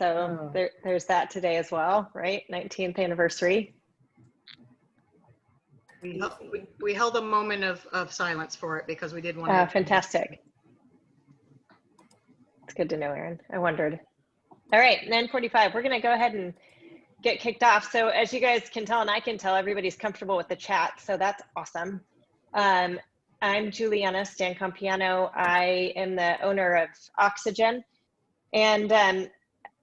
So there's that today as well, right? 19th anniversary. We held a moment of silence for it because we did want to. Fantastic. It's good to know, Erin. I wondered. All right, 9:45. We're going to go ahead and get kicked off. So as you guys can tell, and I can tell, everybody's comfortable with the chat. So that's awesome. I'm Juliana Stancampiano. I am the owner of Oxygen. And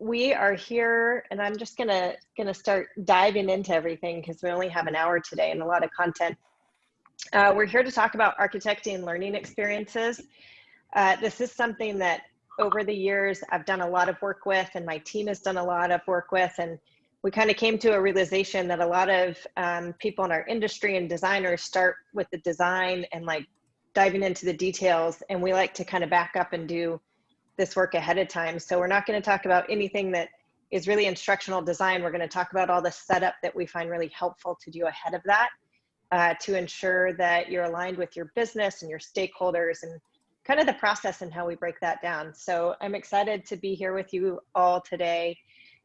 we are here, and I'm just gonna start diving into everything because we only have an hour today and a lot of content. We're here to talk about architecting learning experiences. This is something that over the years I've done a lot of work with, and my team has done a lot of work with, and we kind of came to a realization that a lot of people in our industry and designers start with the design and like diving into the details, and we like to kind of back up and do this work ahead of time. So we're not going to talk about anything that is really instructional design. We're going to talk about all the setup that we find really helpful to do ahead of that to ensure that you're aligned with your business and your stakeholders and kind of the process and how we break that down. So I'm excited to be here with you all today.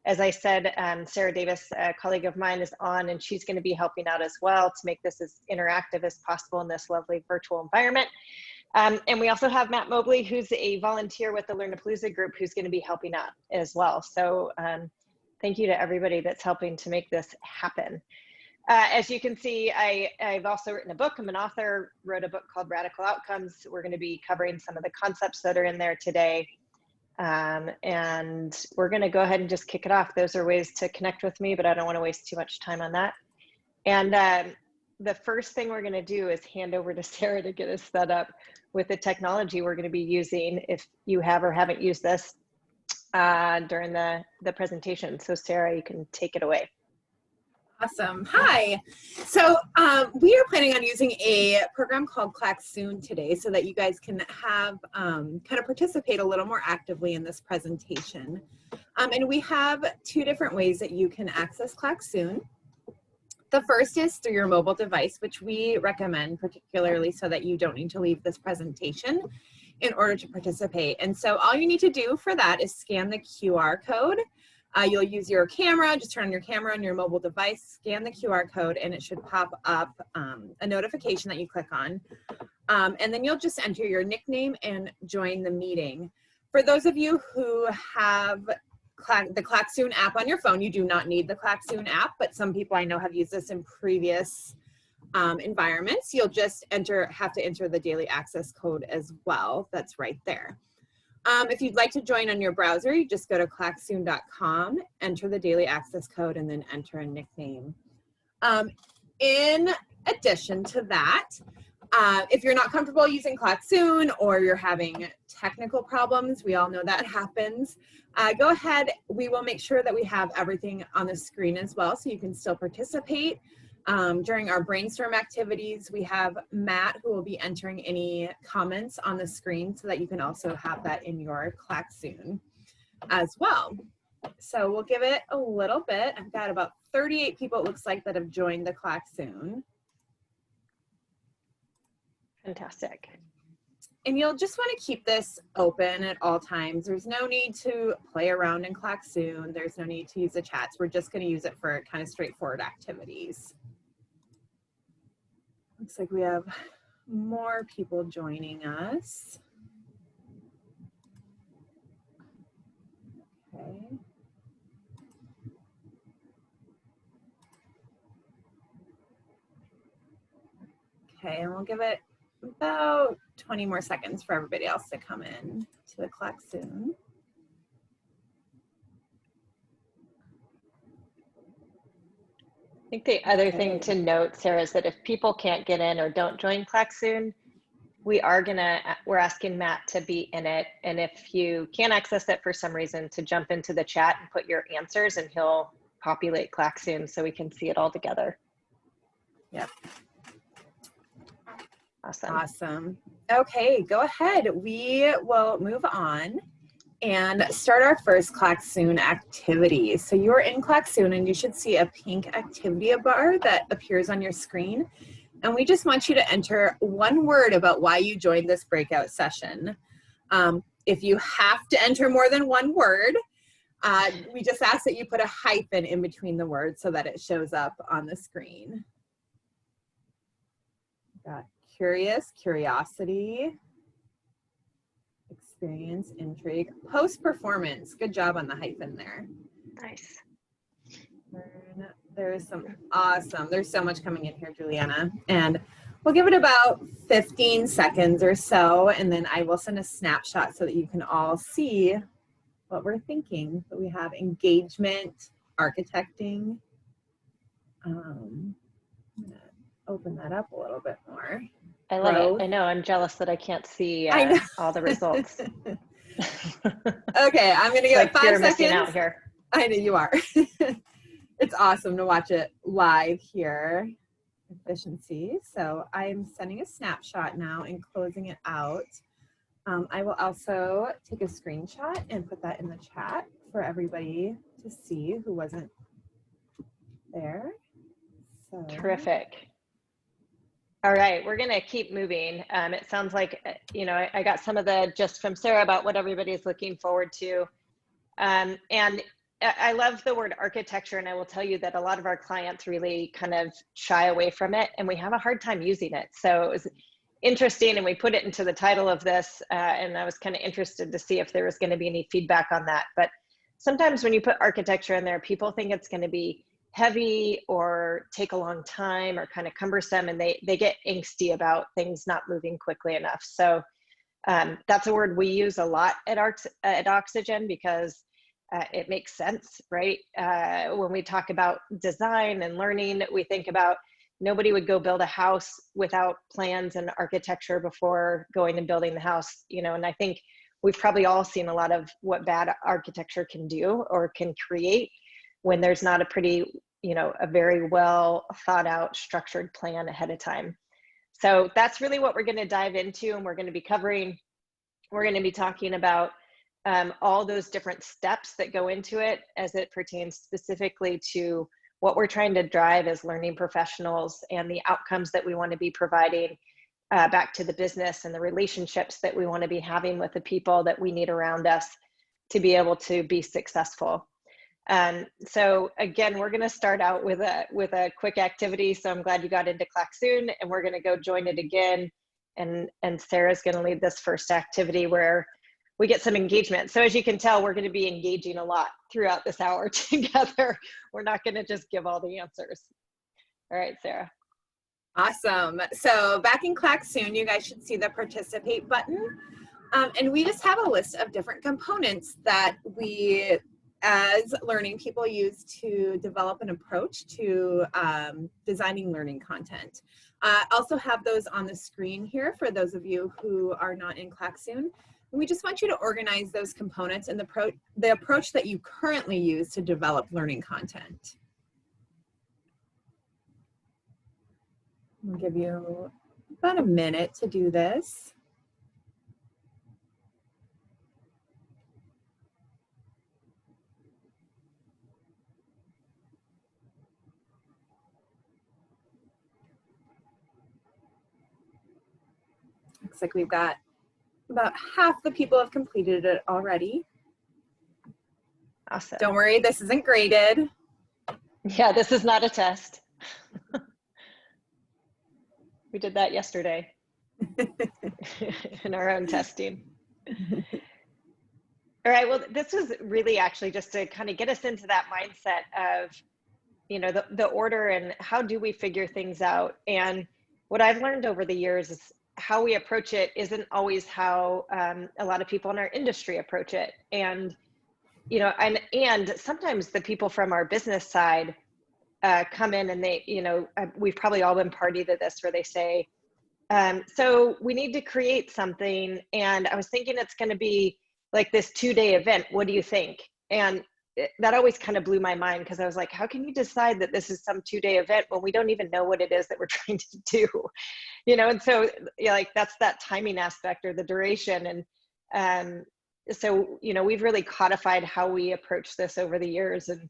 As I said, Sarah Davis, a colleague of mine, is on, and she's going to be helping out as well to make this as interactive as possible in this lovely virtual environment. And we also have Matt Mobley, who's a volunteer with the Learnapalooza group, who's going to be helping out as well. So thank you to everybody that's helping to make this happen. As you can see, I've also written a book. I'm an author, wrote a book called Radical Outcomes. We're going to be covering some of the concepts that are in there today. And we're going to go ahead and just kick it off. Those are ways to connect with me, but I don't want to waste too much time on that. And the first thing we're going to do is hand over to Sarah to get us set up with the technology we're going to be using if you have or haven't used this during the presentation. So Sarah, you can take it away. Awesome. Hi. So we are planning on using a program called Clack soon today so that you guys can have kind of participate a little more actively in this presentation. And we have two different ways that you can access Clack soon. The first is through your mobile device, which we recommend particularly so that you don't need to leave this presentation in order to participate. And so all you need to do for that is scan the QR code. You'll use your camera, just turn on your camera on your mobile device, scan the QR code, and it should pop up a notification that you click on. And then you'll just enter your nickname and join the meeting. For those of you who have the Clack Soon app on your phone, you do not need the Clack Soon app, but some people I know have used this in previous environments. You'll just have to enter the daily access code as well. That's right there. If you'd like to join on your browser, you just go to clacksoon.com, enter the daily access code, and then enter a nickname. In addition to that, if you're not comfortable using Clack soon or you're having technical problems, we all know that happens, go ahead. We will make sure that we have everything on the screen as well so you can still participate. During our brainstorm activities, we have Matt who will be entering any comments on the screen so that you can also have that in your Clack soon as well. So we'll give it a little bit. I've got about 38 people, it looks like, that have joined the Clack soon. Fantastic. And you'll just want to keep this open at all times. There's no need to play around in Clack soon. There's no need to use the chats. We're just going to use it for kind of straightforward activities. Looks like we have more people joining us. Okay. Okay, and we'll give it about 20 more seconds for everybody else to come in to the Clack soon. I think the other thing to note, Sarah, is that if people can't get in or don't join Clack soon, we're asking Matt to be in it. And if you can't access it for some reason, to jump into the chat and put your answers, and he'll populate Clack soon so we can see it all together. Yep. Awesome. Awesome. Okay, go ahead. We will move on and start our first Clack soon activity. So you're in Clack soon and you should see a pink activity bar that appears on your screen. And we just want you to enter one word about why you joined this breakout session. If you have to enter more than one word, We just ask that you put a hyphen in between the words so that it shows up on the screen. Got curious, curiosity, experience, intrigue, post-performance. Good job on the hyphen there. Nice. There's some awesome, there's so much coming in here, Juliana. And we'll give it about 15 seconds or so, and then I will send a snapshot so that you can all see what we're thinking. So we have engagement, architecting. I'm gonna open that up a little bit more. I love it. I know, I'm jealous that I can't see all the results. Okay, I'm gonna give it 5 seconds. Missing out here. I know you are. It's awesome to watch it live here. Efficiency. So I'm sending a snapshot now and closing it out. I will also take a screenshot and put that in the chat for everybody to see who wasn't there. So. Terrific. All right, we're gonna keep moving. It sounds like, you know, I got some of the gist from Sarah about what everybody's looking forward to. And I love the word architecture, and I will tell you that a lot of our clients really kind of shy away from it, and we have a hard time using it. So it was interesting, and we put it into the title of this, and I was kind of interested to see if there was going to be any feedback on that. But sometimes when you put architecture in there, people think it's going to be heavy or take a long time or kind of cumbersome, and they get angsty about things not moving quickly enough. So that's a word we use a lot at Oxygen because it makes sense, right? When we talk about design and learning, we think about nobody would go build a house without plans and architecture before going and building the house, you know, and I think we've probably all seen a lot of what bad architecture can do or can create when there's not a pretty, you know, a very well thought out structured plan ahead of time. So that's really what we're going to dive into, and we're going to be covering, we're going to be talking about all those different steps that go into it as it pertains specifically to what we're trying to drive as learning professionals and the outcomes that we want to be providing back to the business and the relationships that we want to be having with the people that we need around us to be able to be successful. So again, we're going to start out with a quick activity. So I'm glad you got into Clack soon, and we're going to go join it again. And Sarah's going to lead this first activity where we get some engagement. So as you can tell, we're going to be engaging a lot throughout this hour together. We're not going to just give all the answers. All right, Sarah. Awesome. So back in Clack soon, you guys should see the participate button. And we just have a list of different components that we as learning people use to develop an approach to designing learning content. Also have those on the screen here for those of you who are not in Clack soon. We just want you to organize those components and the approach that you currently use to develop learning content. I'll give you about a minute to do this. Looks like we've got about half the people have completed it already. Awesome. Don't worry, this isn't graded. Yeah, this is not a test. We did that yesterday in our own testing. All right, well, this was really actually just to kind of get us into that mindset of, you know, the order and how do we figure things out. And what I've learned over the years is how we approach it isn't always how a lot of people in our industry approach it. And, you know, and sometimes the people from our business side come in and they, you know, we've probably all been party to this where they say, so we need to create something. And I was thinking it's going to be like this 2-day event. What do you think? And that always kind of blew my mind because I was like, how can you decide that this is some 2-day event when we don't even know what it is that we're trying to do? You know, and so yeah, like that's that timing aspect or the duration. And so, you know, we've really codified how we approach this over the years and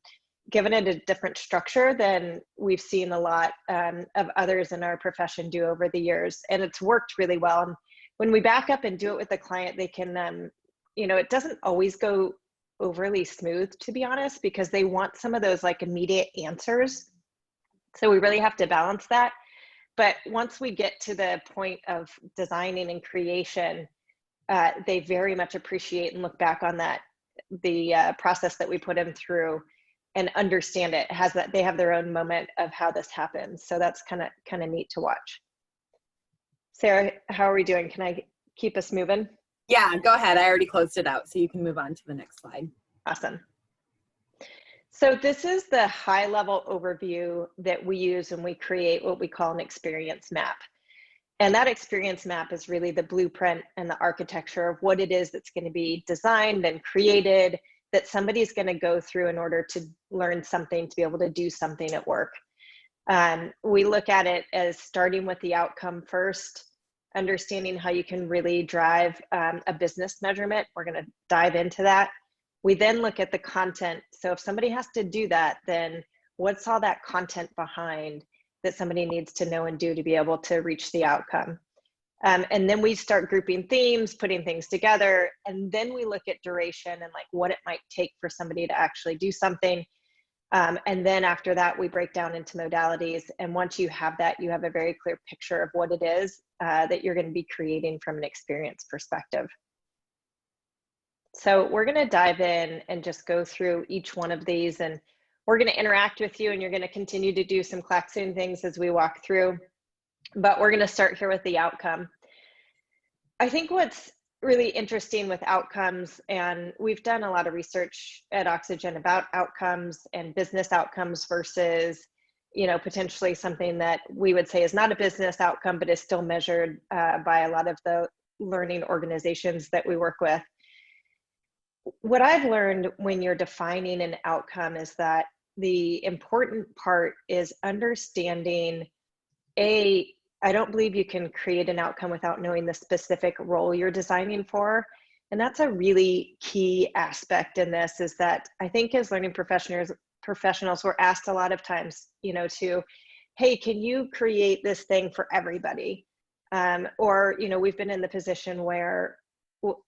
given it a different structure than we've seen a lot of others in our profession do over the years. And it's worked really well. And when we back up and do it with the client, they can, you know, it doesn't always go overly smooth, to be honest, because they want some of those like immediate answers. So we really have to balance that. But once we get to the point of designing and creation, they very much appreciate and look back on that, the process that we put them through, and understand it. Has that they have their own moment of how this happens. So that's kind of neat to watch. Sarah, how are we doing? Can I keep us moving? Yeah, go ahead. I already closed it out, so you can move on to the next slide. Awesome. So this is the high level overview that we use when we create what we call an experience map. And that experience map is really the blueprint and the architecture of what it is that's going to be designed and created, that somebody's going to go through in order to learn something, to be able to do something at work. We look at it as starting with the outcome first, understanding how you can really drive a business measurement. We're going to dive into that. We then look at the content. So if somebody has to do that, then what's all that content behind that somebody needs to know and do to be able to reach the outcome? And then we start grouping themes, putting things together, and then we look at duration and like what it might take for somebody to actually do something. And then after that, we break down into modalities. And once you have that, you have a very clear picture of what it is that you're going to be creating from an experience perspective. So we're going to dive in and just go through each one of these, and we're going to interact with you, and you're going to continue to do some Clack Soon things as we walk through. But we're going to start here with the outcome. I think what's really interesting with outcomes, and we've done a lot of research at Oxygen about outcomes and business outcomes versus, you know, potentially something that we would say is not a business outcome, but is still measured by a lot of the learning organizations that we work with. What I've learned when you're defining an outcome is that the important part is understanding, I don't believe you can create an outcome without knowing the specific role you're designing for. And that's a really key aspect in this, is that I think as learning professionals, we're asked a lot of times, you know, to, hey, can you create this thing for everybody? Or, you know, we've been in the position where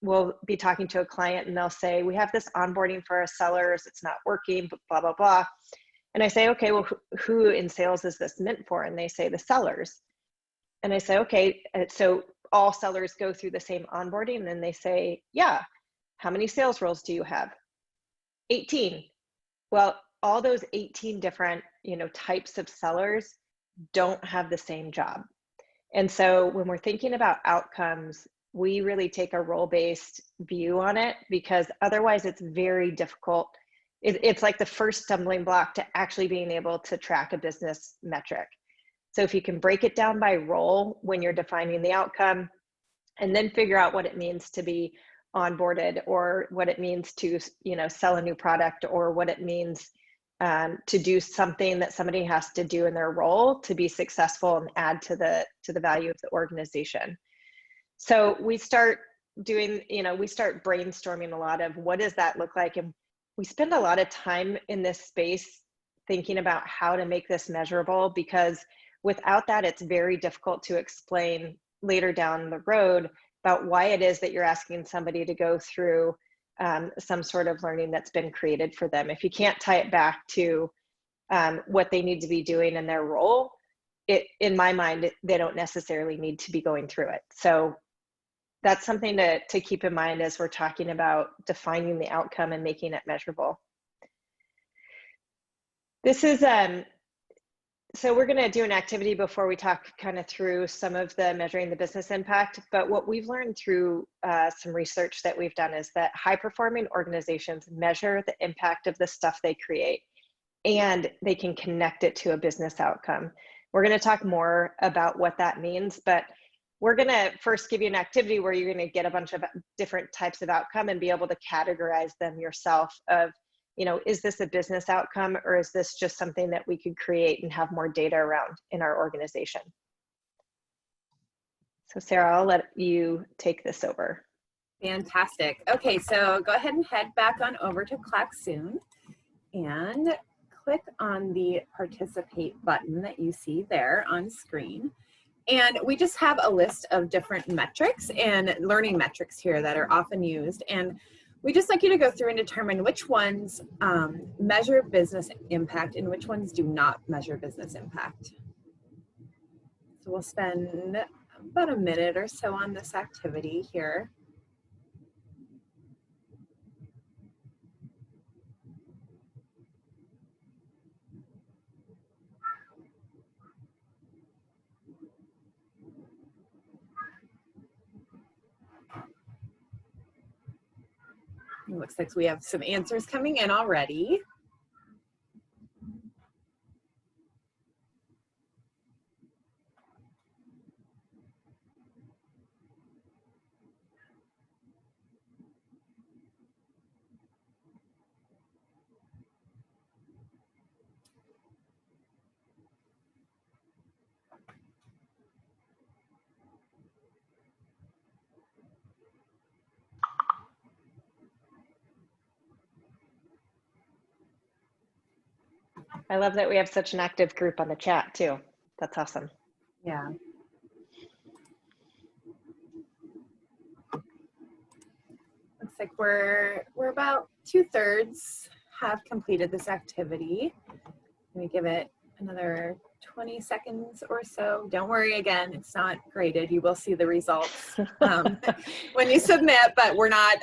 we'll be talking to a client and they'll say, we have this onboarding for our sellers, it's not working, blah, blah, blah. And I say, okay, well, who in sales is this meant for? And they say the sellers. And I say, okay, so all sellers go through the same onboarding? And then they say, yeah. How many sales roles do you have? 18. Well, all those 18 different, you know, types of sellers don't have the same job. And so when we're thinking about outcomes, we really take a role-based view on it, because otherwise it's very difficult. It's like the first stumbling block to actually being able to track a business metric. So if you can break it down by role when you're defining the outcome, and then figure out what it means to be onboarded, or what it means to, you know, sell a new product, or what it means to do something that somebody has to do in their role to be successful and add to the value of the organization. So we start doing, you know, we start brainstorming a lot of what does that look like, and we spend a lot of time in this space thinking about how to make this measurable, because without that, it's very difficult to explain later down the road about why it is that you're asking somebody to go through some sort of learning that's been created for them. If you can't tie it back to what they need to be doing in their role, in my mind, they don't necessarily need to be going through it. So that's something to keep in mind as we're talking about defining the outcome and making it measurable. This is, so we're going to do an activity before we talk kind of through some of the measuring the business impact. But what we've learned through some research that we've done is that high performing organizations measure the impact of the stuff they create, and they can connect it to a business outcome. We're going to talk more about what that means, but we're going to first give you an activity where you're going to get a bunch of different types of outcome and be able to categorize them yourself of, you know, is this a business outcome, or is this just something that we could create and have more data around in our organization? So Sarah, I'll let you take this over. Fantastic. Okay, so go ahead and head back on over to Clack Soon and click on the participate button that you see there on screen. And we just have a list of different metrics and learning metrics here that are often used. And We just like you to go through and determine which ones measure business impact and which ones do not measure business impact. So we'll spend about a minute or so on this activity here. It looks like we have some answers coming in already. I love that we have such an active group on the chat too. That's awesome. Yeah. Looks like we're about 2/3 have completed this activity. Let me give it another 20 seconds or so. Don't worry, again, it's not graded. You will see the results when you submit, but we're not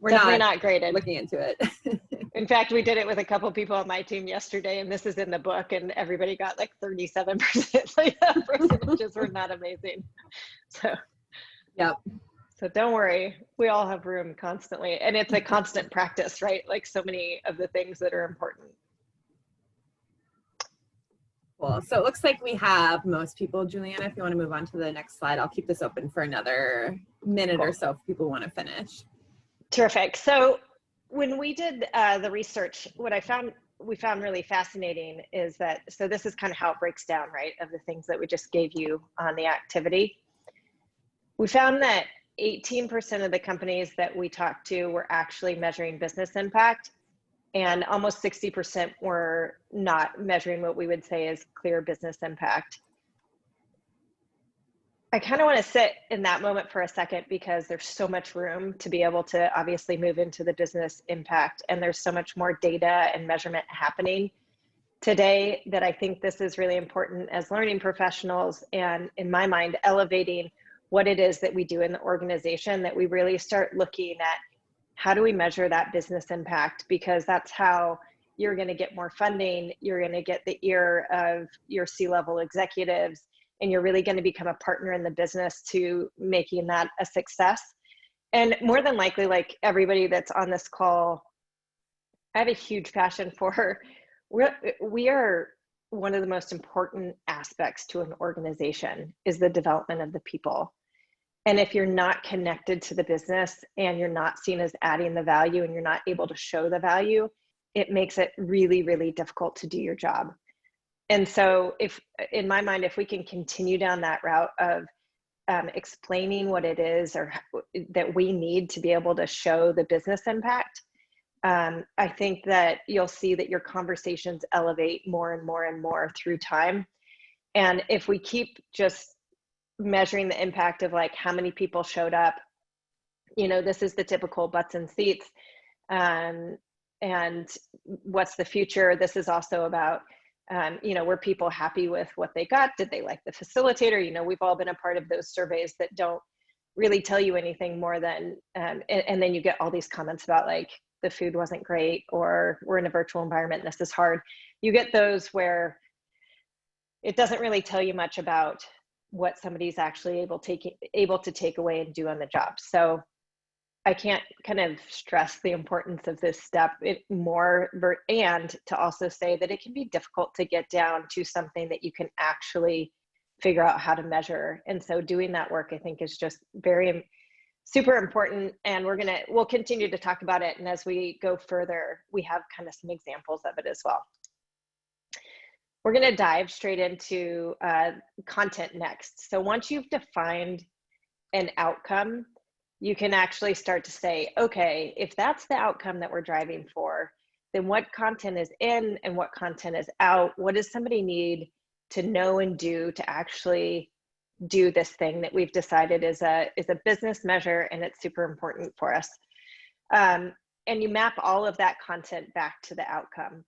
Definitely not graded. Looking into it. In fact, we did it with a couple people on my team yesterday, and this is in the book, and everybody got like 37%. Like percentages were not amazing. So, yep. So don't worry, we all have room constantly, and it's a constant practice, right? Like so many of the things that are important. Cool. So it looks like we have most people. Juliana, if you want to move on to the next slide, I'll keep this open for another minute or so if people want to finish. Terrific. So when we did the research, what we found really fascinating is that, so this is kind of how it breaks down, right, of the things that we just gave you on the activity. We found that 18% of the companies that we talked to were actually measuring business impact, and almost 60% were not measuring what we would say is clear business impact. I kind of want to sit in that moment for a second because there's so much room to be able to obviously move into the business impact, and there's so much more data and measurement happening today that I think this is really important as learning professionals, and in my mind, elevating what it is that we do in the organization, that we really start looking at how do we measure that business impact, because that's how you're going to get more funding, you're going to get the ear of your C-level executives, and you're really going to become a partner in the business to making that a success. And more than likely, like everybody that's on this call, I have a huge passion for, we are one of the most important aspects to an organization is the development of the people. And if you're not connected to the business and you're not seen as adding the value and you're not able to show the value, it makes it really, really difficult to do your job. And so if, in my mind, if we can continue down that route of explaining what it is or that we need to be able to show the business impact, I think that you'll see that your conversations elevate more and more and more through time. And if we keep just measuring the impact of like how many people showed up, you know, this is the typical butts and seats, and what's the future. This is also about, you know, were people happy with what they got? Did they like the facilitator? You know, we've all been a part of those surveys that don't really tell you anything more than, and then you get all these comments about like, the food wasn't great, or we're in a virtual environment and this is hard. You get those where it doesn't really tell you much about what somebody's actually able to take away and do on the job. So I can't kind of stress the importance of this step more, and to also say that it can be difficult to get down to something that you can actually figure out how to measure. And so doing that work, I think, is just super important, and we'll continue to talk about it. And as we go further, we have kind of some examples of it as well. We're going to dive straight into content next. So once you've defined an outcome, you can actually start to say, okay, if that's the outcome that we're driving for, then what content is in and what content is out? What does somebody need to know and do to actually do this thing that we've decided is a business measure, and it's super important for us? And you map all of that content back to the outcome.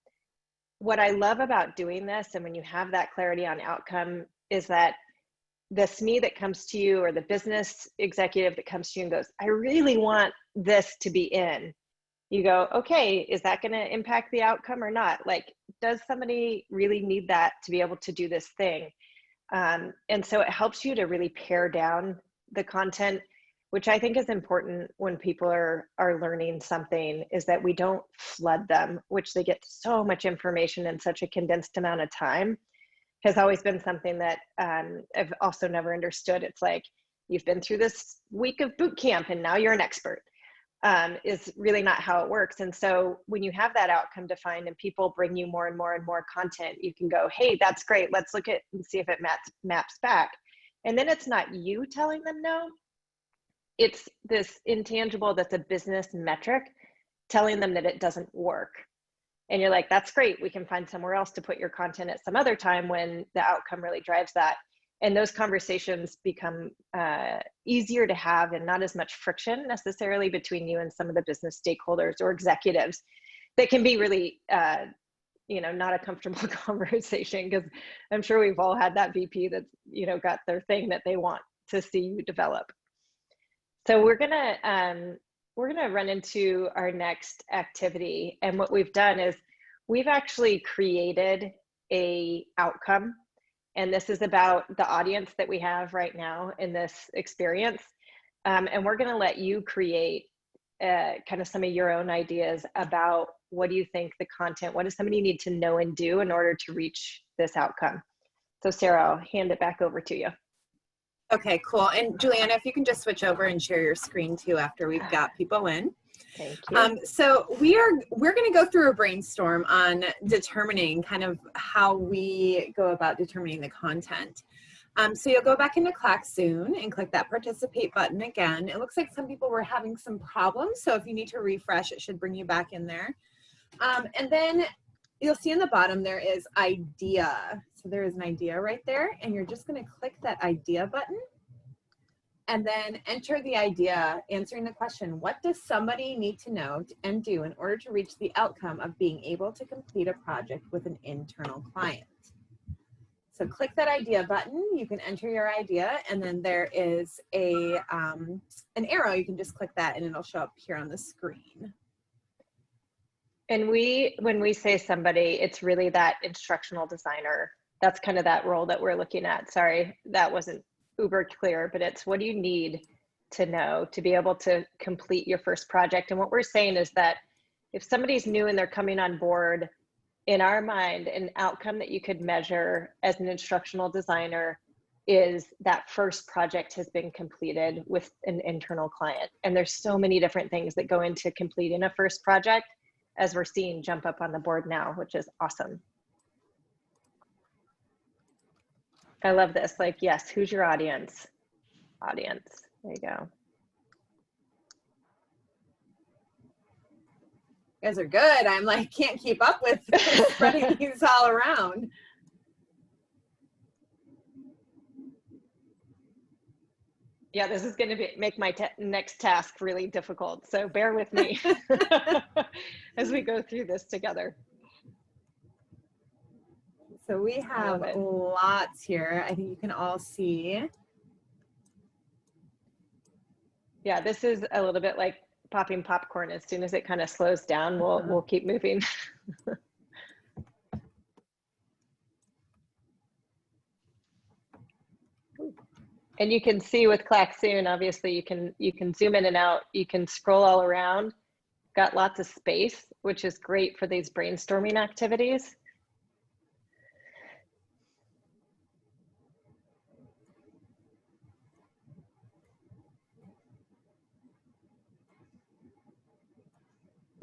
What I love about doing this, and when you have that clarity on outcome, is that the SME that comes to you or the business executive that comes to you and goes, I really want this to be in. You go, okay, is that going to impact the outcome or not? Like, does somebody really need that to be able to do this thing? And so it helps you to really pare down the content, which I think is important when people are learning something, is that we don't flood them, which they get so much information in such a condensed amount of time. Has always been something that I've also never understood. It's like, you've been through this week of boot camp and now you're an expert, is really not how it works. And so when you have that outcome defined and people bring you more and more and more content, you can go, hey, that's great. Let's look at and see if it maps back. And then it's not you telling them no. It's this intangible that's a business metric telling them that it doesn't work. And you're like, that's great. We can find somewhere else to put your content at some other time when the outcome really drives that. And those conversations become easier to have and not as much friction necessarily between you and some of the business stakeholders or executives that can be really, not a comfortable conversation, because I'm sure we've all had that VP that's, got their thing that they want to see you develop. So we're gonna run into our next activity. And what we've done is we've actually created a outcome. And this is about the audience that we have right now in this experience. And we're gonna let you create kind of some of your own ideas about what do you think the content, what does somebody need to know and do in order to reach this outcome? So Sarah, I'll hand it back over to you. Okay, cool. And Juliana, if you can just switch over and share your screen too after we've got people in. Thank you. So we're going to go through a brainstorm on determining kind of how we go about determining the content. So you'll go back into Clack soon and click that participate button again. It looks like some people were having some problems, so if you need to refresh, it should bring you back in there. And then you'll see in the bottom there is idea. So there is an idea right there, and you're just going to click that idea button and then enter the idea, answering the question, what does somebody need to know and do in order to reach the outcome of being able to complete a project with an internal client? So click that idea button, you can enter your idea, and then there is an arrow. You can just click that and it'll show up here on the screen. And when we say somebody, it's really that instructional designer. That's kind of that role that we're looking at. Sorry, that wasn't uber clear, but it's what do you need to know to be able to complete your first project? And what we're saying is that if somebody's new and they're coming on board, in our mind, an outcome that you could measure as an instructional designer is that first project has been completed with an internal client. And there's so many different things that go into completing a first project, as we're seeing jump up on the board now, which is awesome. I love this. Like, yes, who's your audience? Audience, there you go. You guys are good. I'm like, can't keep up with spreading these all around. Yeah, this is going to make my next task really difficult. So bear with me as we go through this together. So we have lots here. I think you can all see. Yeah, this is a little bit like popping popcorn. As soon as it kind of slows down, we'll keep moving. And you can see with Clack soon, obviously you can zoom in and out, you can scroll all around, got lots of space, which is great for these brainstorming activities.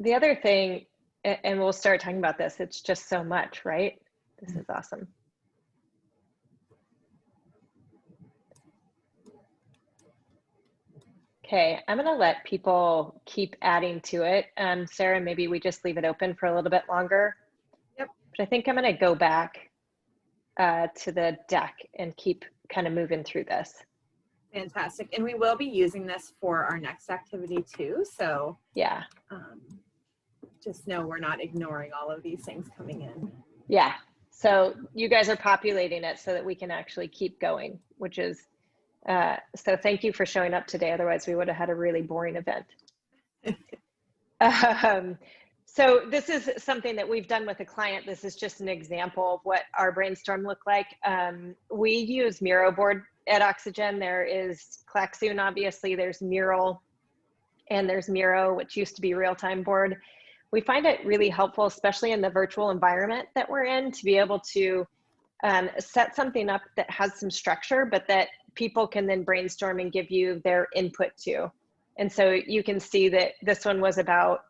The other thing, and we'll start talking about this, it's just so much, right? This is awesome. Okay, I'm gonna let people keep adding to it. Sarah, maybe we just leave it open for a little bit longer. Yep. But I think I'm gonna go back to the deck and keep kind of moving through this. Fantastic. And we will be using this for our next activity too. So yeah, just know we're not ignoring all of these things coming in. yeah. So you guys are populating it so that we can actually keep going, which is, so thank you for showing up today. Otherwise we would have had a really boring event. So this is something that we've done with a client. This is just an example of what our brainstorm looked like. We use Miro board at Oxygen. There is Clack, obviously, there's Mural, and there's Miro, which used to be real-time board. We find it really helpful, especially in the virtual environment that we're in, to be able to set something up that has some structure, but that people can then brainstorm and give you their input to. And so you can see that this one was about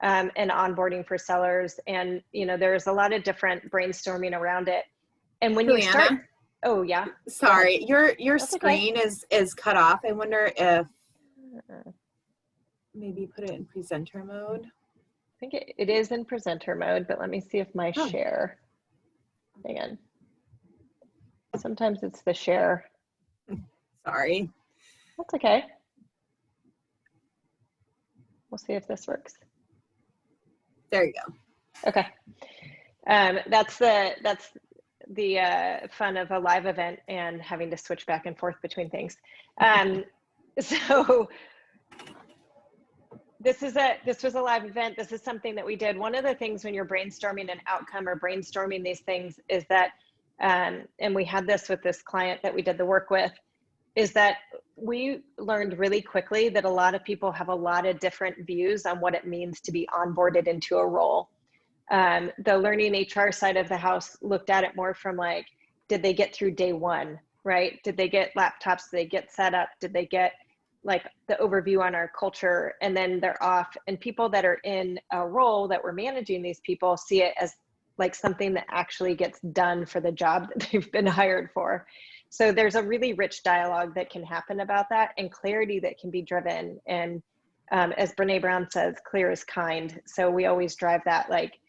an onboarding for sellers, and there's a lot of different brainstorming around it. And when Juliana, you start, oh yeah, sorry, your That's screen okay. is cut off. I wonder if maybe put it in presenter mode. I think it is in presenter mode, but let me see if my share. Hang on. Sometimes it's the share. Sorry. That's okay. We'll see if this works. There you go. Okay. That's the fun of a live event and having to switch back and forth between things. So this was a live event. This is something that we did. One of the things when you're brainstorming an outcome or brainstorming these things is that, and we had this with this client that we did the work with, is that we learned really quickly that a lot of people have a lot of different views on what it means to be onboarded into a role. The learning HR side of the house looked at it more from like, did they get through day one, right? Did they get laptops? Did they get set up? Did they get like the overview on our culture? And then they're off. And people that are in a role that we're managing these people see it as like something that actually gets done for the job that they've been hired for. So there's a really rich dialogue that can happen about that, and clarity that can be driven. And as Brene Brown says, clear is kind. So we always drive that, like,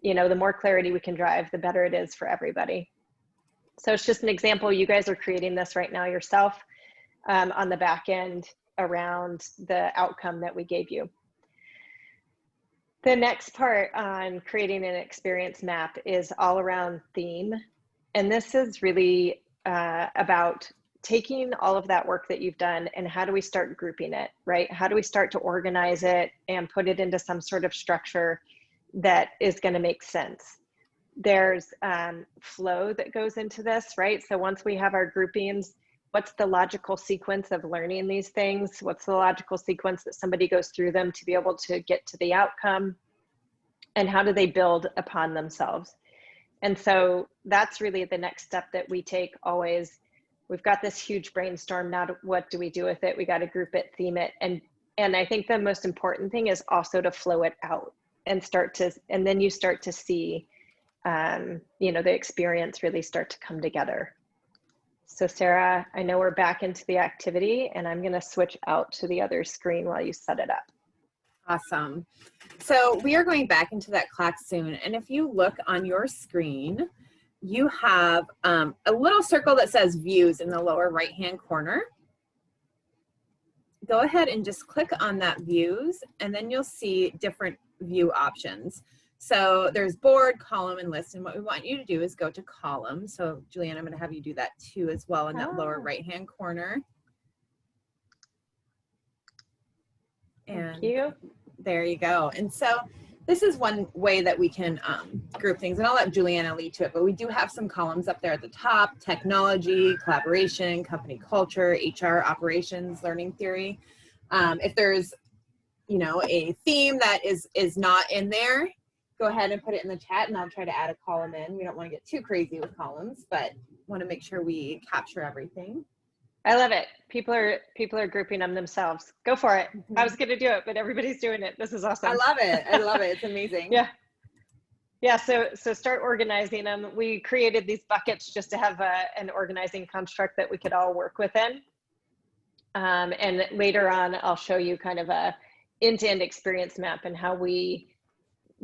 the more clarity we can drive, the better it is for everybody. So it's just an example. You guys are creating this right now yourself on the back end around the outcome that we gave you. The next part on creating an experience map is AllAround Theme. And this is really about taking all of that work that you've done and how do we start grouping it, right? How do we start to organize it and put it into some sort of structure that is going to make sense? There's flow that goes into this, right? So once we have our groupings, what's the logical sequence of learning these things? What's the logical sequence that somebody goes through them to be able to get to the outcome? And how do they build upon themselves? And so that's really the next step that we take always. We've got this huge brainstorm. Now, what do we do with it? We got to group it, theme it. And I think the most important thing is also to flow it out and and then you start to see, the experience really start to come together. So Sarah, I know we're back into the activity, and I'm going to switch out to the other screen while you set it up. Awesome. So we are going back into that Clack soon. And if you look on your screen, you have a little circle that says views in the lower right-hand corner. Go ahead and just click on that views, and then you'll see different view options. So there's board, column, and list. And what we want you to do is go to column. So Juliana, I'm going to have you do that too as well in that lower right-hand corner. And Thank you. There you go. And so this is one way that we can group things, and I'll let Juliana lead to it, but we do have some columns up there at the top: technology, collaboration, company culture, HR, operations, learning theory. If there's, a theme that is not in there, go ahead and put it in the chat, and I'll try to add a column in. We don't want to get too crazy with columns, but want to make sure we capture everything. I love it. People are grouping them themselves. Go for it. Mm-hmm. I was going to do it, but everybody's doing it. This is awesome. I love it. I love it. It's amazing. Yeah. Yeah. So start organizing them. We created these buckets just to have an organizing construct that we could all work within. And later on, I'll show you kind of a end-to-end experience map and how we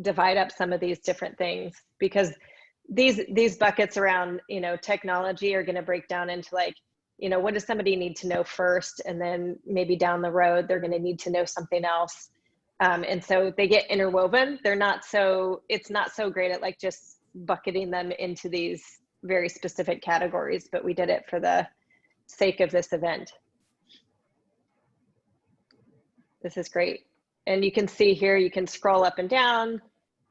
divide up some of these different things, because these buckets around, technology are going to break down into like you know, what does somebody need to know first? And then maybe down the road, they're going to need to know something else. And so they get interwoven. It's not so great at like just bucketing them into these very specific categories, but we did it for the sake of this event. This is great. And you can see here, you can scroll up and down.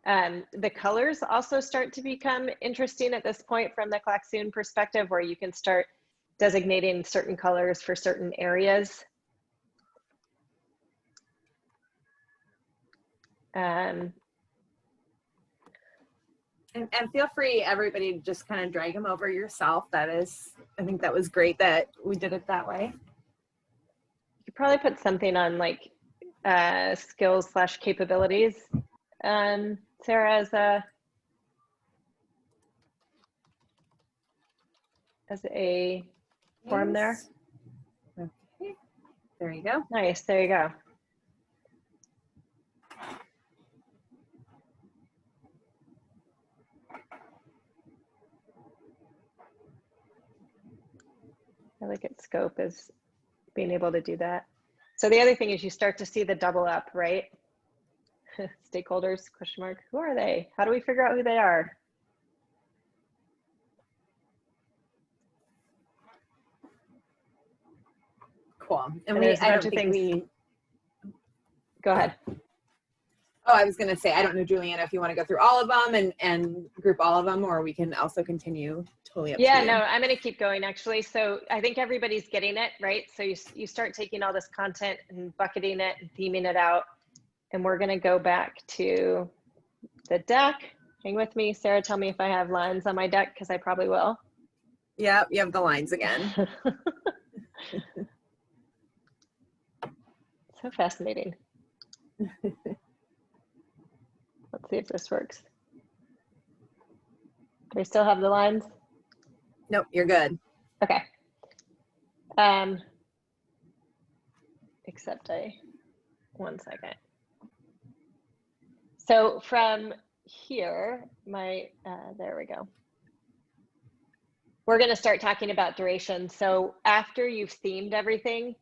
The colors also start to become interesting at this point from the Clack Soon perspective, where you can start designating certain colors for certain areas. And feel free, everybody, to just kind of drag them over yourself. I think that was great that we did it that way. You could probably put something on like skills / capabilities, Sarah, as a form there. Okay, there you go. Nice, there you go. I like it, scope is being able to do that. So the other thing is you start to see the double up, right? Stakeholders, question mark, who are they? How do we figure out who they are? Cool. And go ahead. Oh, I was going to say, I don't know, Juliana, if you want to go through all of them and group all of them, or we can also continue. Totally up to you. No, I'm going to keep going actually. So I think everybody's getting it, right? So you start taking all this content and bucketing it and theming it out. And we're going to go back to the deck. Hang with me. Sarah, tell me if I have lines on my deck, because I probably will. Yeah, you have the lines again. So fascinating. Let's see if this works. Do we still have the lines? Nope, you're good. Okay. Except one second. So from here, there we go. We're going to start talking about duration. So after you've themed everything,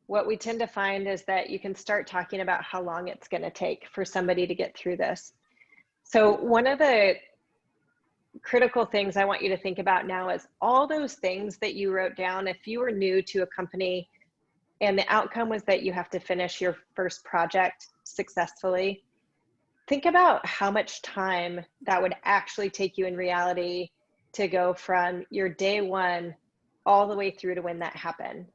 what we tend to find is that you can start talking about how long it's going to take for somebody to get through this. So one of the critical things I want you to think about now is all those things that you wrote down. If you were new to a company and the outcome was that you have to finish your first project successfully, think about how much time that would actually take you in reality to go from your day one all the way through to when that happened.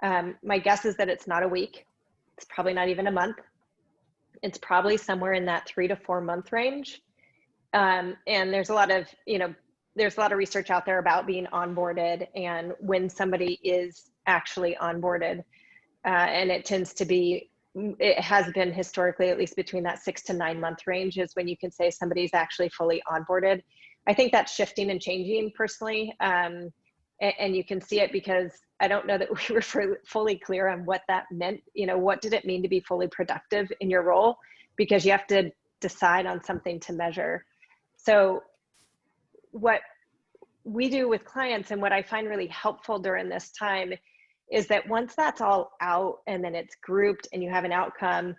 My guess is that it's not a week. It's probably not even a month. It's probably somewhere in that 3 to 4 month range. And there's a lot of, research out there about being onboarded and when somebody is actually onboarded. And it has been historically, at least between that 6 to 9 month range is when you can say somebody's actually fully onboarded. I think that's shifting and changing personally. And you can see it because I don't know that we were fully clear on what that meant. What did it mean to be fully productive in your role? Because you have to decide on something to measure. So what we do with clients and what I find really helpful during this time is that once that's all out and then it's grouped and you have an outcome,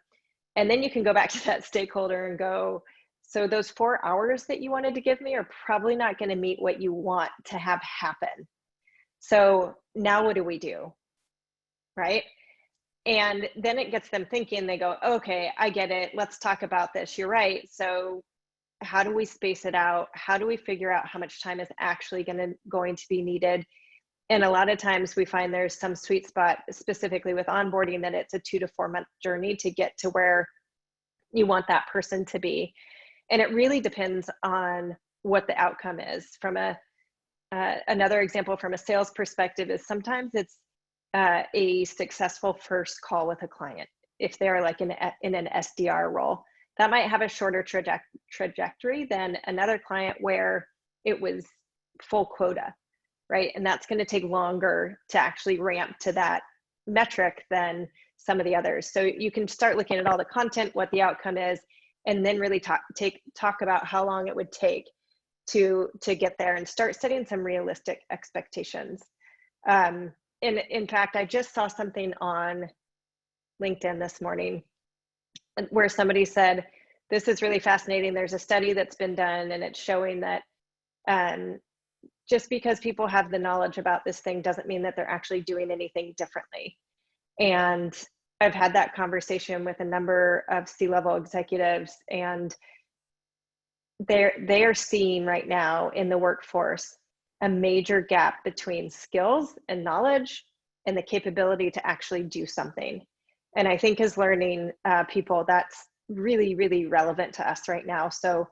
and then you can go back to that stakeholder and go, so those 4 hours that you wanted to give me are probably not going to meet what you want to have happen. So now what do we do, right? And then it gets them thinking. They go, okay, I get it. Let's talk about this. You're right. So how do we space it out? How do we figure out how much time is actually going to be needed? And a lot of times we find there's some sweet spot, specifically with onboarding, that it's a 2 to 4 month journey to get to where you want that person to be. And it really depends on what the outcome is. From another example from a sales perspective is sometimes it's a successful first call with a client. If they're like in an SDR role, that might have a shorter trajectory than another client where it was full quota, right? And that's going to take longer to actually ramp to that metric than some of the others. So you can start looking at all the content, what the outcome is, and then really talk about how long it would take to get there and start setting some realistic expectations. in fact, I just saw something on LinkedIn this morning where somebody said, this is really fascinating. There's a study that's been done and it's showing that just because people have the knowledge about this thing doesn't mean that they're actually doing anything differently. And I've had that conversation with a number of C-level executives, and they are seeing right now in the workforce a major gap between skills and knowledge and the capability to actually do something. And I think as learning people, that's really, really relevant to us right now. So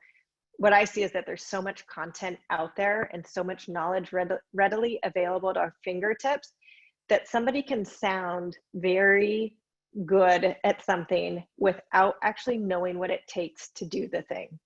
what I see is that there's so much content out there and so much knowledge readily available at our fingertips that somebody can sound very good at something without actually knowing what it takes to do the thing.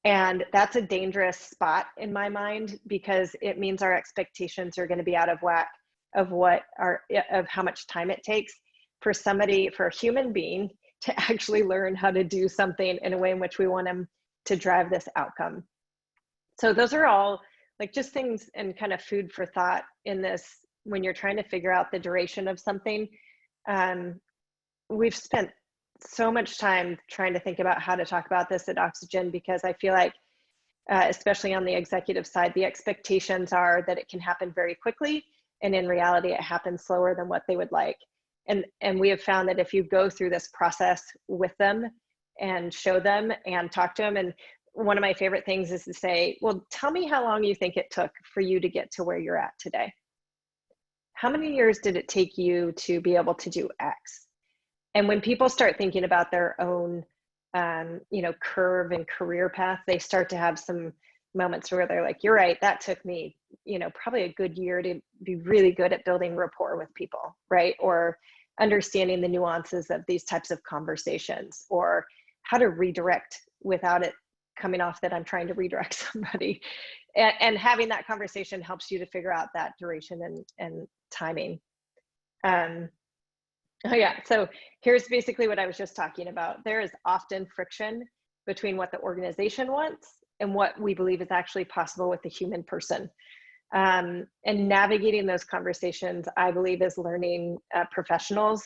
And that's a dangerous spot in my mind, because it means our expectations are going to be out of whack of how much time it takes for a human being to actually learn how to do something in a way in which we want them to drive this outcome. So those are all like just things and kind of food for thought in this when you're trying to figure out the duration of something. We've spent so much time trying to think about how to talk about this at Oxygen, because I feel like, especially on the executive side, the expectations are that it can happen very quickly. And in reality, it happens slower than what they would like. And we have found that if you go through this process with them and show them and talk to them, and one of my favorite things is to say, well, tell me how long you think it took for you to get to where you're at today. How many years did it take you to be able to do X? And when people start thinking about their own, curve and career path, they start to have some moments where they're like, you're right, that took me, probably a good year to be really good at building rapport with people, right? Or understanding the nuances of these types of conversations, or how to redirect without it coming off that I'm trying to redirect somebody. And having that conversation helps you to figure out that duration and timing. Oh yeah, so here's basically what I was just talking about. There is often friction between what the organization wants and what we believe is actually possible with the human person. And navigating those conversations, I believe, as learning professionals,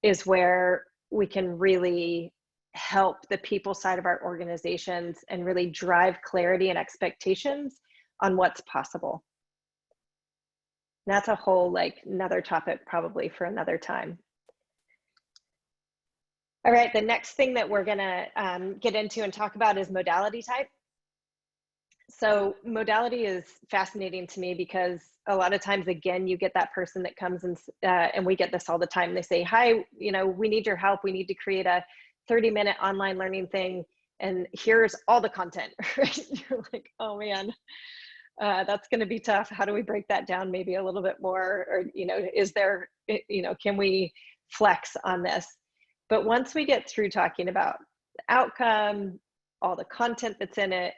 is where we can really help the people side of our organizations and really drive clarity and expectations on what's possible. And that's a whole another topic probably for another time. All right, the next thing that we're gonna get into and talk about is modality type. So modality is fascinating to me because a lot of times, again, you get that person that comes and we get this all the time. They say, hi, we need your help. We need to create a 30-minute online learning thing, and here's all the content, right? You're like, oh man, that's gonna be tough. How do we break that down maybe a little bit more? Or, is there, can we flex on this? But once we get through talking about the outcome, all the content that's in it,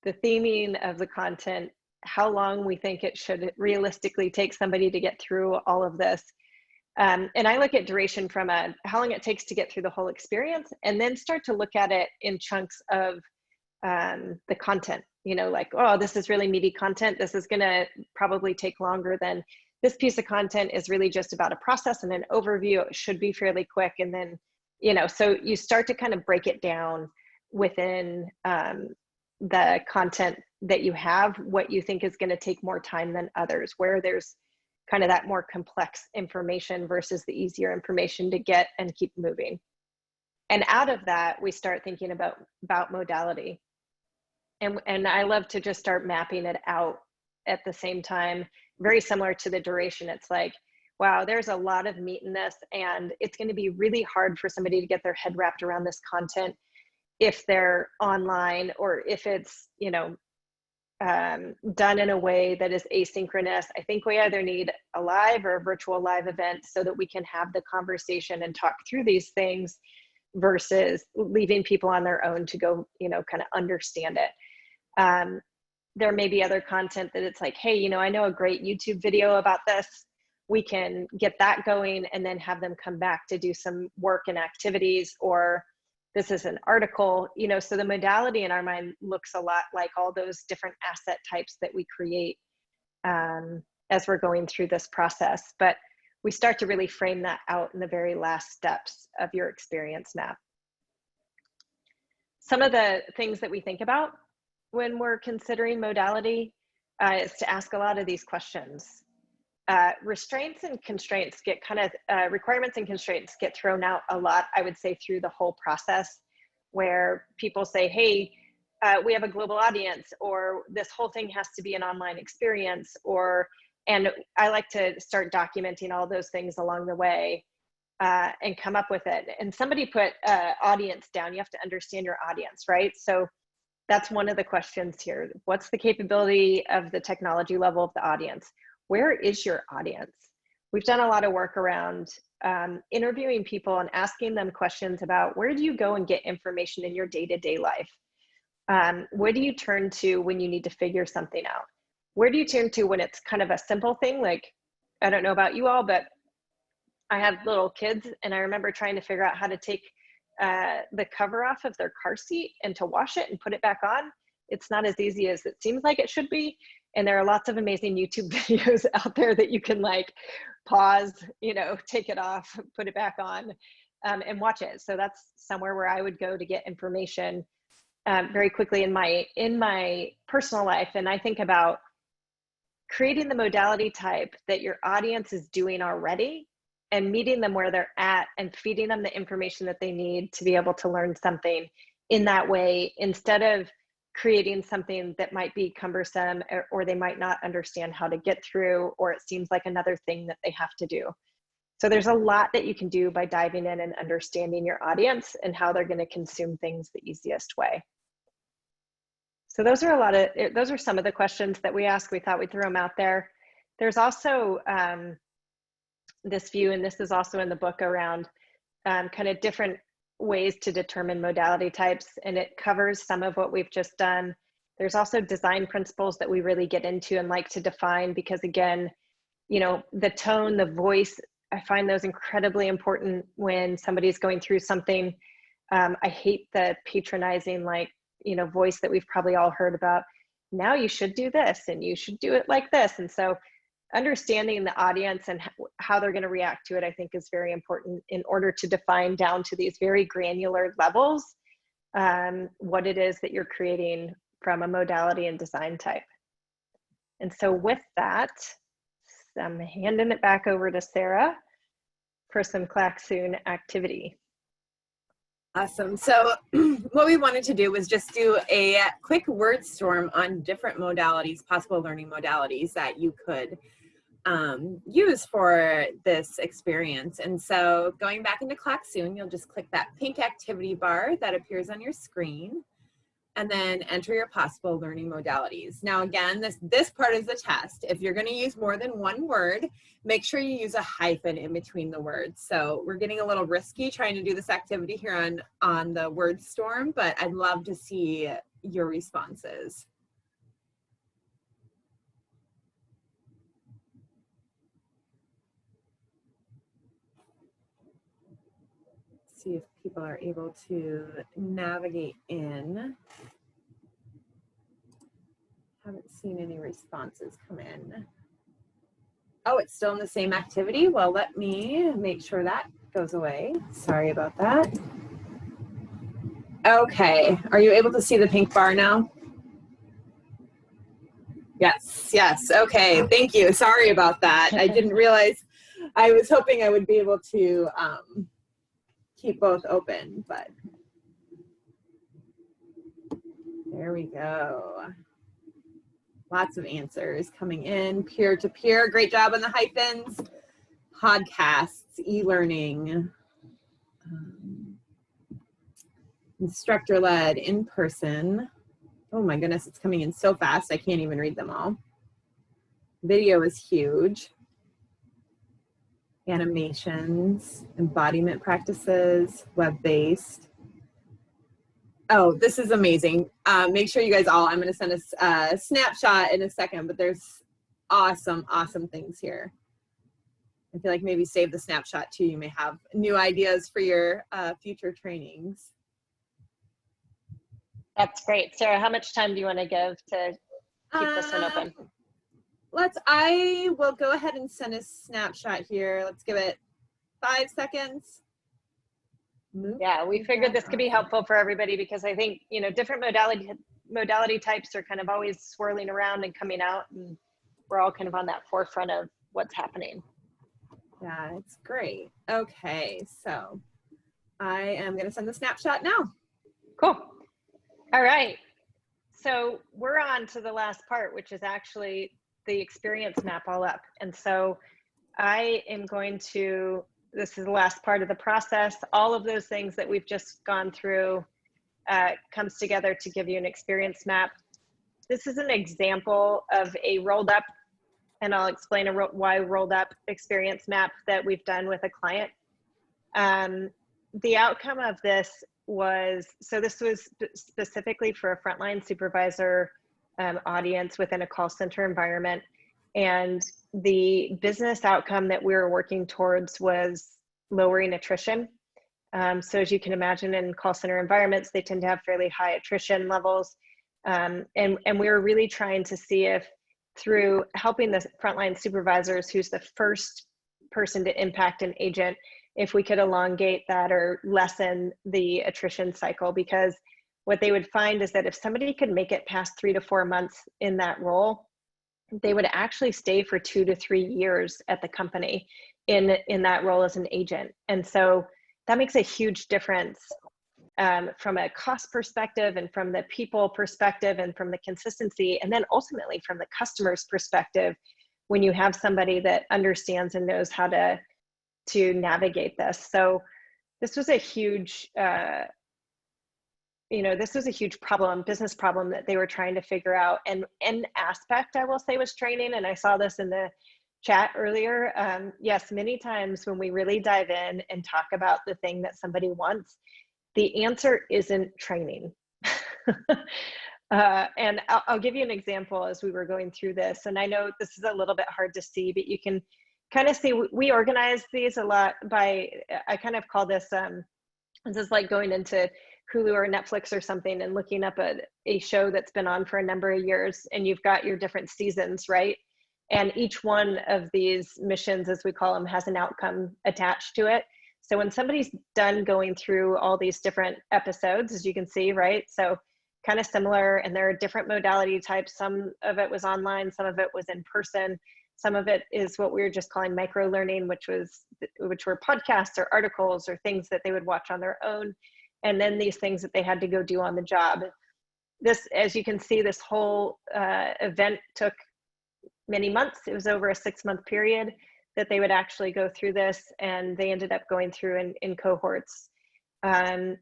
the theming of the content, how long we think it should realistically take somebody to get through all of this. And I look at duration from how long it takes to get through the whole experience, and then start to look at it in chunks of the content, oh, this is really meaty content. This is gonna probably take longer than this piece of content is really just about a process and an overview. It should be fairly quick. And then, so you start to kind of break it down within the content that you have, what you think is going to take more time than others, where there's kind of that more complex information versus the easier information to get and keep moving. And out of that, we start thinking about modality. And I love to just start mapping it out at the same time, very similar to the duration. It's like, wow, there's a lot of meat in this, and it's going to be really hard for somebody to get their head wrapped around this content if they're online, or if it's, done in a way that is asynchronous. I think we either need a live or a virtual live event so that we can have the conversation and talk through these things, versus leaving people on their own to go, kind of understand it. There may be other content that it's like, hey, I know a great YouTube video about this. We can get that going and then have them come back to do some work and activities, or this is an article, so the modality in our mind looks a lot like all those different asset types that we create as we're going through this process, but we start to really frame that out in the very last steps of your experience map. Some of the things that we think about when we're considering modality is to ask a lot of these questions. Restraints and constraints get kind of, requirements and constraints get thrown out a lot, I would say, through the whole process, where people say, hey, we have a global audience, or this whole thing has to be an online experience, and I like to start documenting all those things along the way and come up with it. And somebody put audience down. You have to understand your audience, right? So that's one of the questions here. What's the capability of the technology level of the audience? Where is your audience? We've done a lot of work around interviewing people and asking them questions about where do you go and get information in your day-to-day life? Where do you turn to when you need to figure something out? Where do you turn to when it's kind of a simple thing? Like, I don't know about you all, but I have little kids, and I remember trying to figure out how to take the cover off of their car seat and to wash it and put it back on. It's not as easy as it seems like it should be. And there are lots of amazing YouTube videos out there that you can like pause, you know, take it off, put it back on, and watch it. So that's somewhere where I would go to get information very quickly in my personal life. And I think about creating the modality type that your audience is doing already and meeting them where they're at and feeding them the information that they need to be able to learn something in that way, instead of creating something that might be cumbersome, or they might not understand how to get through, or it seems like another thing that they have to do. So there's a lot that you can do by diving in and understanding your audience and how they're going to consume things the easiest way. So those are some of the questions that we ask. We thought we'd throw them out there. There's also this view, and this is also in the book, around kind of different ways to determine modality types, and it covers some of what we've just done. There's also design principles that we really get into and like to define, because again, you know, the tone, the voice, I find those incredibly important when somebody's going through something. I hate the patronizing, like, you know, voice that we've probably all heard about. Now you should do this and you should do it like this. And so understanding the audience and how they're going to react to it, I think, is very important in order to define down to these very granular levels what it is that you're creating from a modality and design type. And so with that, I'm handing it back over to Sarah for some Clack Soon activity. Awesome. So what we wanted to do was just do a quick word storm on different modalities, possible learning modalities that you could use for this experience. And so going back into Clack Soon, you'll just click that pink activity bar that appears on your screen, and then enter your possible learning modalities. Now again, this part is the test. If you're going to use more than one word, make sure you use a hyphen in between the words. So we're getting a little risky trying to do this activity here on the word storm, but I'd love to see your responses. See if people are able to navigate in. Haven't seen any responses come in. Oh, it's still in the same activity? Well, let me make sure that goes away. Sorry about that. Okay, are you able to see the pink bar now? Yes, yes, okay, thank you. Sorry about that. I didn't realize, I was hoping I would be able to keep both open, but there we go. Lots of answers coming in. Peer-to-peer, great job on the hyphens. Podcasts, e-learning, instructor-led, in-person. Oh my goodness, it's coming in so fast, I can't even read them all. Video is huge. Animations, embodiment practices, web-based. Oh, this is amazing. Make sure you guys all, I'm going to send a snapshot in a second, but there's awesome, awesome things here. I feel like maybe save the snapshot too. You may have new ideas for your future trainings. That's great. Sarah, how much time do you want to give to keep this one open? I will go ahead and send a snapshot here. Let's give it 5 seconds. Yeah, we figured this could be helpful for everybody because I think, you know, different modality types are kind of always swirling around and coming out, and we're all kind of on that forefront of what's happening. Yeah, it's great. Okay, so I am going to send the snapshot now. Cool. All right. So we're on to the last part, which is actually the experience map all up. And so I am going to, this is the last part of the process. All of those things that we've just gone through comes together to give you an experience map. This is an example of a rolled up, and I'll explain why rolled up experience map that we've done with a client. The outcome of this was, so this was specifically for a frontline supervisor audience within a call center environment. And the business outcome that we were working towards was lowering attrition. So as you can imagine, in call center environments, they tend to have fairly high attrition levels. And we were really trying to see if through helping the frontline supervisors, who's the first person to impact an agent, if we could elongate that or lessen the attrition cycle. Because what they would find is that if somebody could make it past 3 to 4 months in that role, they would actually stay for 2 to 3 years at the company in that role as an agent. And so that makes a huge difference from a cost perspective and from the people perspective and from the consistency, and then ultimately from the customer's perspective, when you have somebody that understands and knows how to navigate this. So this was a huge, this was a huge problem, business problem that they were trying to figure out. And an aspect, I will say, was training. And I saw this in the chat earlier. Yes, many times when we really dive in and talk about the thing that somebody wants, the answer isn't training. And I'll give you an example as we were going through this. And I know this is a little bit hard to see, but you can kind of see, we organize these a lot by, I kind of call this, this is like going into Hulu or Netflix or something and looking up a show that's been on for a number of years, and you've got your different seasons, right? And each one of these missions, as we call them, has an outcome attached to it. So when somebody's done going through all these different episodes, as you can see, right? So kind of similar, and there are different modality types. Some of it was online, some of it was in person. Some of it is what we were just calling micro learning, which were podcasts or articles or things that they would watch on their own. And then these things that they had to go do on the job. This, as you can see, this whole event took many months. It was over a 6-month period that they would actually go through this, and they ended up going through in cohorts. And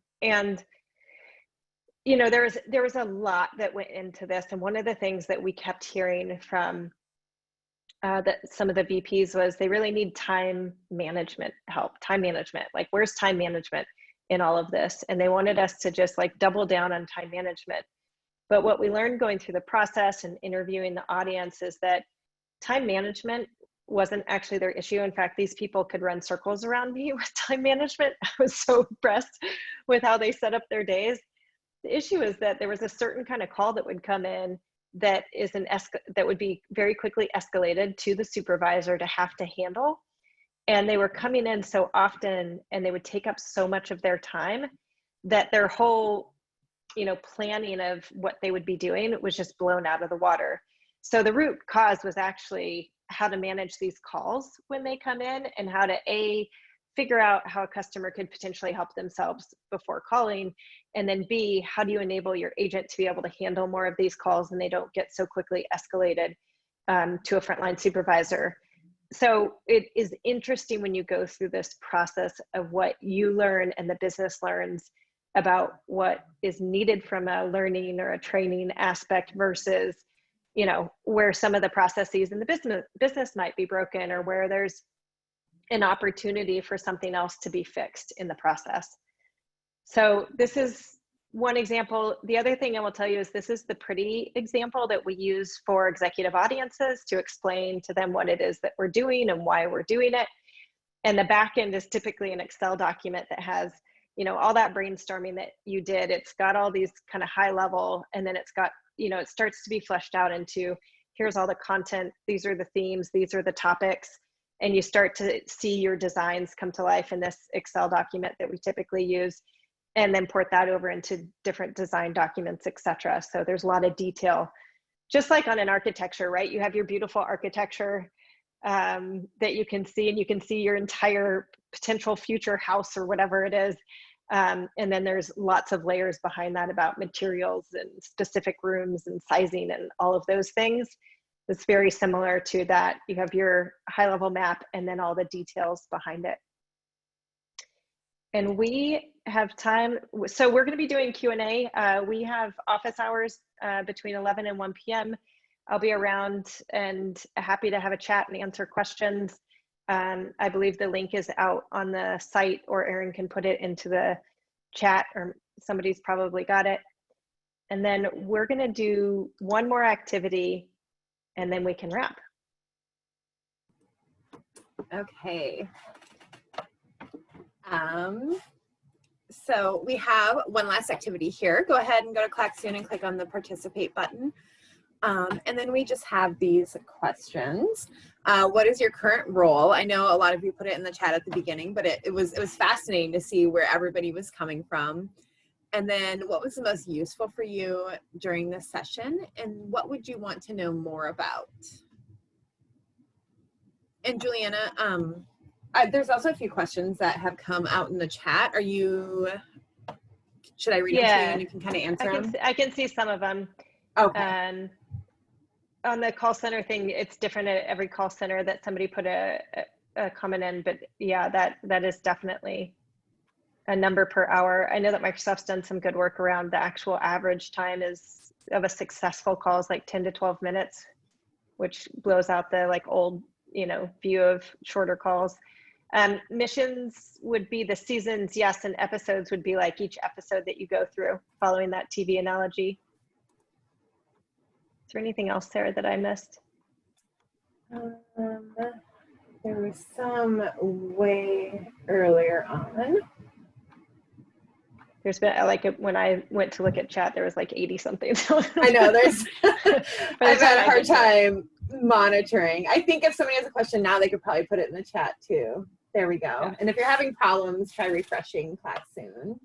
there was a lot that went into this. And one of the things that we kept hearing from that some of the VPs was they really need time management help, time management. Like, where's time management in all of this? And they wanted us to just like double down on time management. But what we learned going through the process and interviewing the audience is that time management wasn't actually their issue. In fact, these people could run circles around me with time management. I was so impressed with how they set up their days. The issue is that there was a certain kind of call that would come in that that would be very quickly escalated to the supervisor to have to handle. And they were coming in so often, and they would take up so much of their time that their whole, planning of what they would be doing was just blown out of the water. So the root cause was actually how to manage these calls when they come in, and how to figure out how a customer could potentially help themselves before calling, and then B, how do you enable your agent to be able to handle more of these calls and they don't get so quickly escalated to a frontline supervisor. So it is interesting when you go through this process of what you learn and the business learns about what is needed from a learning or a training aspect versus, where some of the processes in the business might be broken, or where there's an opportunity for something else to be fixed in the process. So this is one example. The other thing I will tell you is this is the pretty example that we use for executive audiences to explain to them what it is that we're doing and why we're doing it. And the back end is typically an Excel document that has, all that brainstorming that you did. It's got all these kind of high level, and then it's got, it starts to be fleshed out into, here's all the content, these are the themes, these are the topics, and you start to see your designs come to life in this Excel document that we typically use, and then port that over into different design documents, etc. So there's a lot of detail, just like on an architecture, right? You have your beautiful architecture that you can see, and you can see your entire potential future house or whatever it is. And then there's lots of layers behind that about materials and specific rooms and sizing and all of those things. It's very similar to that. You have your high level map and then all the details behind it. And we have time. So we're going to be doing Q&A. We have office hours between 11 and 1 p.m. I'll be around and happy to have a chat and answer questions. I believe the link is out on the site, or Erin can put it into the chat, or somebody's probably got it. And then we're going to do one more activity and then we can wrap. Okay. So we have one last activity here. Go ahead and go to Clack Soon and click on the participate button. And then we just have these questions. What is your current role? I know a lot of you put it in the chat at the beginning, but it was fascinating to see where everybody was coming from. And then what was the most useful for you during this session? And what would you want to know more about? And Juliana, there's also a few questions that have come out in the chat. Should I read them to you and you can kind of answer them? I can see some of them. Okay. On the call center thing, it's different at every call center that somebody put a comment in, but yeah, that is definitely a number per hour. I know that Microsoft's done some good work around the actual average time of a successful call is like 10 to 12 minutes, which blows out the like old, view of shorter calls. Missions would be the seasons, yes, and episodes would be like each episode that you go through, following that TV analogy. Is there anything else, Sarah, that I missed? There was some way earlier on. There's been, when I went to look at chat, there was like 80 something. I know, I've had a hard time monitoring. I think if somebody has a question now, they could probably put it in the chat too. There we go. Yeah. And if you're having problems, try refreshing Clack Soon.